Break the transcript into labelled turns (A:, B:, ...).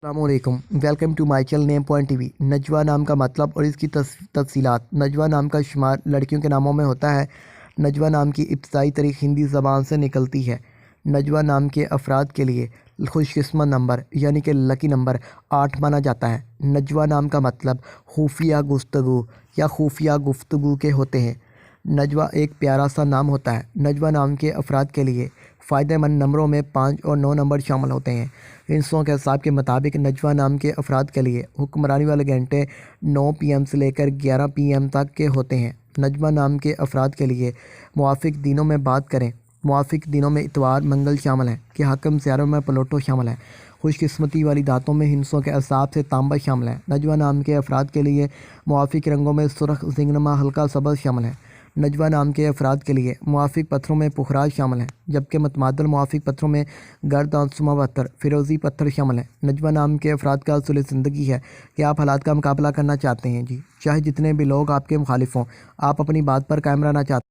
A: السلام علیکم، welcome to my channel name point T V. Najwa نام کا مطلب اور اس کی تفصیلات۔ نجوہ نام کا شمار لڑکیوں کے ناموں میں ہوتا ہے۔ نجوہ نام کی ابتدائی تاریخ ہندی زبان سے نکلتی ہے۔ نجوہ نام کے افراد کے لیے خوش قسمت نمبر یعنی کہ لکی نمبر 8 مانا جاتا ہے۔ نجوہ نام کا مطلب خفیہ گفتگو یا خفیہ گفتگو کے ہوتے ہیں۔ نجوہ ایک پیارا سا نام ہوتا ہے۔ نجوہ نام کے افراد کے لیے فائدہ مند نمبروں میں 5 اور 9 نمبر شامل ہوتے ہیں۔ ہندسوں کے حساب کے مطابق نجوہ نام کے افراد کے لیے حکمرانی والے گھنٹے 9 PM سے لے کر 11 PM تک کے ہوتے ہیں۔ نجوہ نام کے افراد کے لیے موافق دنوں میں بات کریں۔ موافق دنوں میں اتوار، منگل شامل ہیں کہ حکم سیاروں میں پلوٹو شامل ہے۔ خوش قسمتی والی دھاتوں میں ہندسوں کے حساب سے تانبا شامل ہے۔ نجوہ نام کے افراد کے لیے موافق رنگوں میں سرخ، زنگنما، ہلکا سبز شامل ہے۔ نجوہ نام کے افراد کے لیے موافق پتھروں میں پخراج شامل ہیں، جبکہ متبادل موافق پتھروں میں گرد آسما پتھر، فیروزی پتھر شامل ہیں۔ نجوہ نام کے افراد کا اصول زندگی ہے کہ آپ حالات کا مقابلہ کرنا چاہتے ہیں، چاہے جتنے بھی لوگ آپ کے مخالف ہوں، آپ اپنی بات پر قائم رہنا چاہتے ہیں۔